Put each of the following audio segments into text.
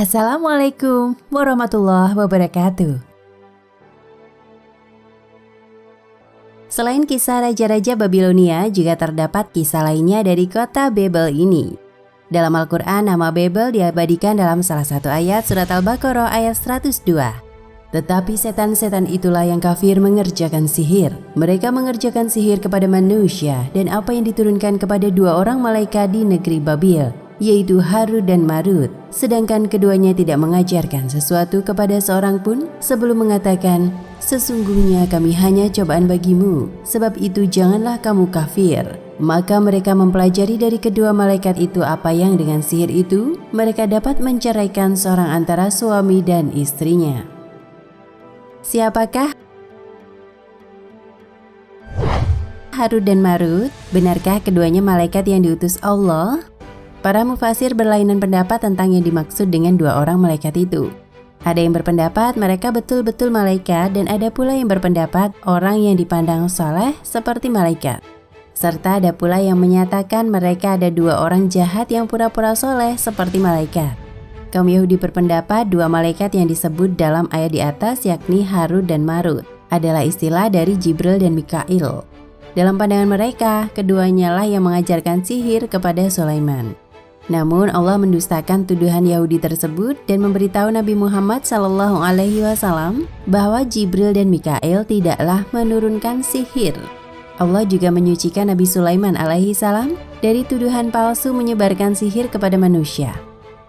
Assalamualaikum warahmatullahi wabarakatuh. Selain kisah raja-raja Babilonia, juga terdapat kisah lainnya dari kota Babel ini. Dalam Al-Quran, nama Babel diabadikan dalam salah satu ayat surat Al-Baqarah ayat 102. Tetapi setan-setan itulah yang kafir mengerjakan sihir. Mereka mengerjakan sihir kepada manusia dan apa yang diturunkan kepada dua orang malaikat di negeri Babil, yaitu Harut dan Marut. Sedangkan keduanya tidak mengajarkan sesuatu kepada seorang pun sebelum mengatakan, sesungguhnya kami hanya cobaan bagimu, sebab itu janganlah kamu kafir. Maka mereka mempelajari dari kedua malaikat itu apa yang dengan sihir itu mereka dapat menceraikan seorang antara suami dan istrinya. Siapakah Harut dan Marut? Benarkah keduanya malaikat yang diutus Allah? Para mufasir berlainan pendapat tentang yang dimaksud dengan dua orang malaikat itu. Ada yang berpendapat mereka betul-betul malaikat dan ada pula yang berpendapat orang yang dipandang saleh seperti malaikat. Serta ada pula yang menyatakan mereka ada dua orang jahat yang pura-pura soleh seperti malaikat. Kaum Yahudi berpendapat dua malaikat yang disebut dalam ayat di atas yakni Harut dan Marut adalah istilah dari Jibril dan Mikail. Dalam pandangan mereka, keduanya lah yang mengajarkan sihir kepada Sulaiman. Namun Allah mendustakan tuduhan Yahudi tersebut dan memberitahu Nabi Muhammad SAW bahwa Jibril dan Mikail tidaklah menurunkan sihir. Allah juga menyucikan Nabi Sulaiman alaihissalam dari tuduhan palsu menyebarkan sihir kepada manusia.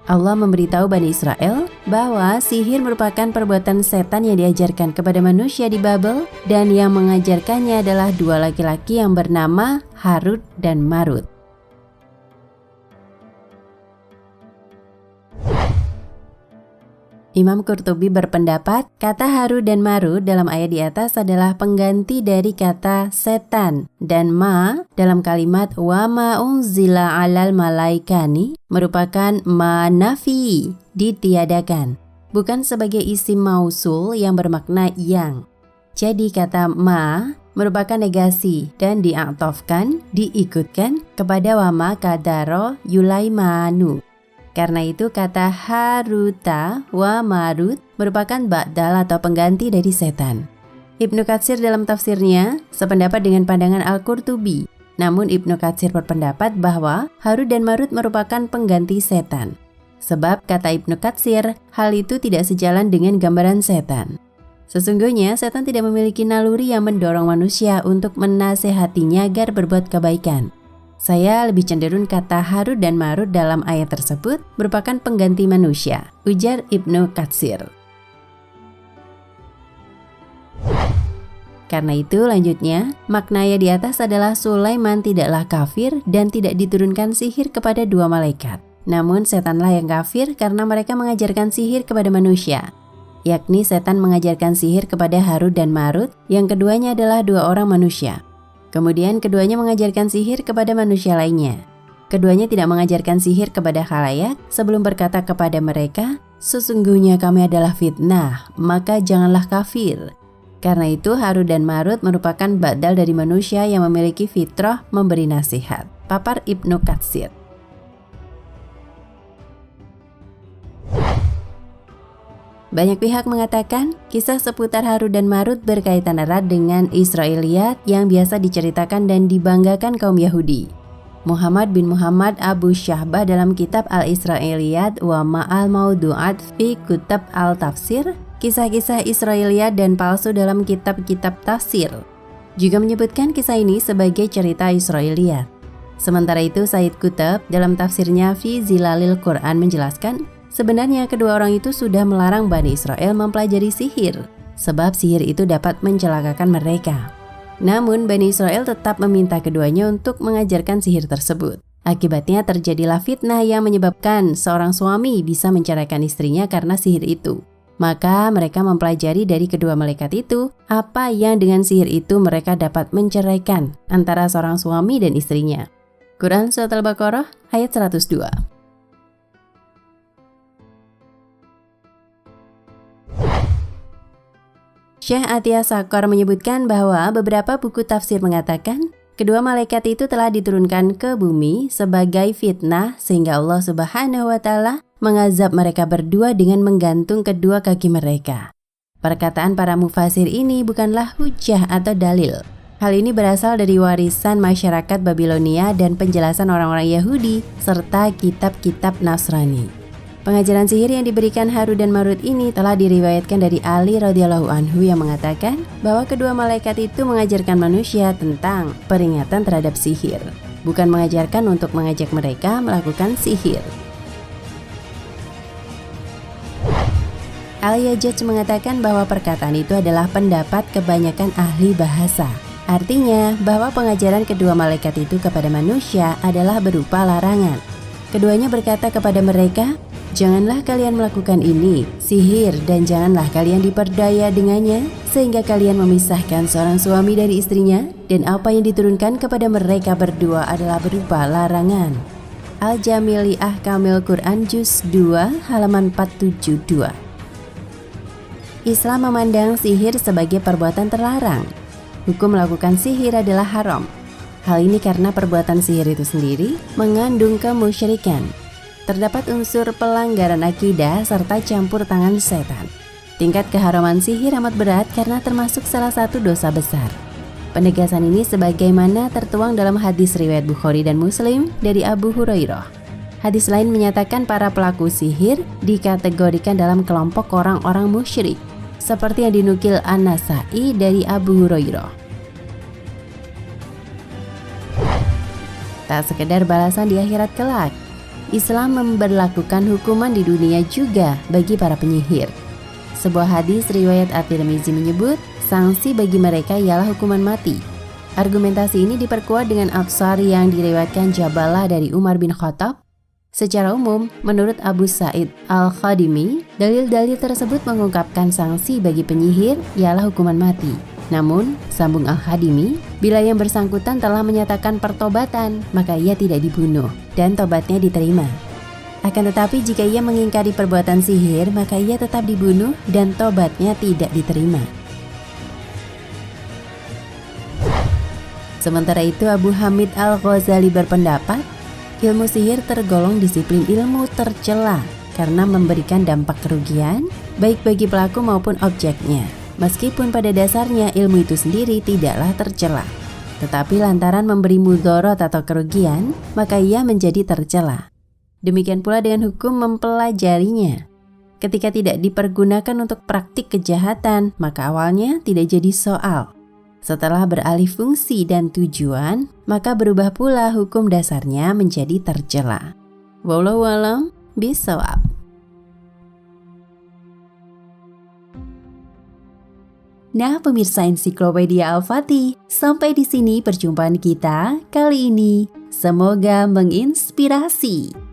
Allah memberitahu Bani Israel bahwa sihir merupakan perbuatan setan yang diajarkan kepada manusia di Babel dan yang mengajarkannya adalah dua laki-laki yang bernama Harut dan Marut. Imam Qurtubi berpendapat kata Harut dan Marut dalam ayat di atas adalah pengganti dari kata setan dan ma dalam kalimat wa ma unzila alal malaikani merupakan ma nafi, ditiadakan, bukan sebagai isim mausul yang bermakna yang. Jadi kata ma merupakan negasi dan diaktofkan, diikutkan kepada wa ma kadaro yulaimanu. Karena itu kata Haruta wa Marut merupakan ba'dal atau pengganti dari setan. Ibnu Katsir dalam tafsirnya sependapat dengan pandangan Al-Qurtubi. Namun Ibnu Katsir berpendapat bahwa Harut dan Marut merupakan pengganti setan. Sebab kata Ibnu Katsir, hal itu tidak sejalan dengan gambaran setan. Sesungguhnya setan tidak memiliki naluri yang mendorong manusia untuk menasehatinya agar berbuat kebaikan. Saya lebih cenderung kata Harut dan Marut dalam ayat tersebut merupakan pengganti manusia, ujar Ibnu Katsir. Karena itu lanjutnya, makna ayat di atas adalah Sulaiman tidaklah kafir dan tidak diturunkan sihir kepada dua malaikat. Namun setanlah yang kafir karena mereka mengajarkan sihir kepada manusia. Yakni setan mengajarkan sihir kepada Harut dan Marut, yang keduanya adalah dua orang manusia. Kemudian keduanya mengajarkan sihir kepada manusia lainnya. Keduanya tidak mengajarkan sihir kepada khalayak sebelum berkata kepada mereka, sesungguhnya kami adalah fitnah, maka janganlah kafir. Karena itu Harut dan Marut merupakan ba'dal dari manusia yang memiliki fitrah memberi nasihat. Papar Ibnu Katsir. Banyak pihak mengatakan kisah seputar Harut dan Marut berkaitan erat dengan Israiliyat yang biasa diceritakan dan dibanggakan kaum Yahudi. Muhammad bin Muhammad Abu Syahbah dalam kitab Al-Israiliyat wa Ma'al Maudu'at fi Kutab Al-Tafsir, kisah-kisah Israiliyat dan palsu dalam kitab-kitab tafsir, juga menyebutkan kisah ini sebagai cerita Israiliyat. Sementara itu Said Qutb dalam tafsirnya Fi Zilalil Quran menjelaskan, sebenarnya kedua orang itu sudah melarang Bani Israel mempelajari sihir, sebab sihir itu dapat mencelakakan mereka. Namun Bani Israel tetap meminta keduanya untuk mengajarkan sihir tersebut. Akibatnya terjadilah fitnah yang menyebabkan seorang suami bisa menceraikan istrinya karena sihir itu. Maka mereka mempelajari dari kedua malaikat itu apa yang dengan sihir itu mereka dapat menceraikan antara seorang suami dan istrinya. Quran Surat Al-Baqarah ayat 102. Syekh Atiyah Sakor menyebutkan bahwa beberapa buku tafsir mengatakan kedua malaikat itu telah diturunkan ke bumi sebagai fitnah sehingga Allah Subhanahu wa Ta'ala mengazab mereka berdua dengan menggantung kedua kaki mereka. Perkataan para mufasir ini bukanlah hujah atau dalil. Hal ini berasal dari warisan masyarakat Babilonia dan penjelasan orang-orang Yahudi serta kitab-kitab Nasrani. Pengajaran sihir yang diberikan Harut dan Marut ini telah diriwayatkan dari Ali radhiyallahu anhu yang mengatakan bahwa kedua malaikat itu mengajarkan manusia tentang peringatan terhadap sihir, bukan mengajarkan untuk mengajak mereka melakukan sihir. Al-Yajaj mengatakan bahwa perkataan itu adalah pendapat kebanyakan ahli bahasa. Artinya bahwa pengajaran kedua malaikat itu kepada manusia adalah berupa larangan. Keduanya berkata kepada mereka, "Janganlah kalian melakukan ini, sihir, dan janganlah kalian diperdaya dengannya, sehingga kalian memisahkan seorang suami dari istrinya, dan apa yang diturunkan kepada mereka berdua adalah berupa larangan." Al-Jami' li Ahkamil Quran Juz 2 halaman 472. Islam memandang sihir sebagai perbuatan terlarang. Hukum melakukan sihir adalah haram. Hal ini karena perbuatan sihir itu sendiri mengandung kemusyrikan. Terdapat unsur pelanggaran akidah serta campur tangan setan. Tingkat keharaman sihir amat berat karena termasuk salah satu dosa besar. Penegasan ini sebagaimana tertuang dalam hadis riwayat Bukhari dan Muslim dari Abu Hurairah. Hadis lain menyatakan para pelaku sihir dikategorikan dalam kelompok orang-orang musyrik, seperti yang dinukil An-Nasa'i dari Abu Hurairah. Tak sekedar balasan di akhirat kelak, Islam memberlakukan hukuman di dunia juga bagi para penyihir. Sebuah hadis riwayat At-Tirmizi menyebut sanksi bagi mereka ialah hukuman mati. Argumentasi ini diperkuat dengan atsar yang diriwayatkan Jabalah dari Umar bin Khattab. Secara umum, menurut Abu Sa'id Al-Khadimi, dalil-dalil tersebut mengungkapkan sanksi bagi penyihir ialah hukuman mati. Namun, sambung Al-Khadimi, bila yang bersangkutan telah menyatakan pertobatan, maka ia tidak dibunuh dan tobatnya diterima. Akan tetapi jika ia mengingkari perbuatan sihir, maka ia tetap dibunuh dan tobatnya tidak diterima. Sementara itu, Abu Hamid Al-Ghazali berpendapat, ilmu sihir tergolong disiplin ilmu tercela karena memberikan dampak kerugian baik bagi pelaku maupun objeknya. Meskipun pada dasarnya ilmu itu sendiri tidaklah tercela, tetapi lantaran memberi mudorot atau kerugian, maka ia menjadi tercela. Demikian pula dengan hukum mempelajarinya. Ketika tidak dipergunakan untuk praktik kejahatan, maka awalnya tidak jadi soal. Setelah beralih fungsi dan tujuan, maka berubah pula hukum dasarnya menjadi tercela. Wallahu a'lam bishawab. Nah, pemirsa Ensiklopedia Al-Fatih, sampai di sini perjumpaan kita kali ini. Semoga menginspirasi.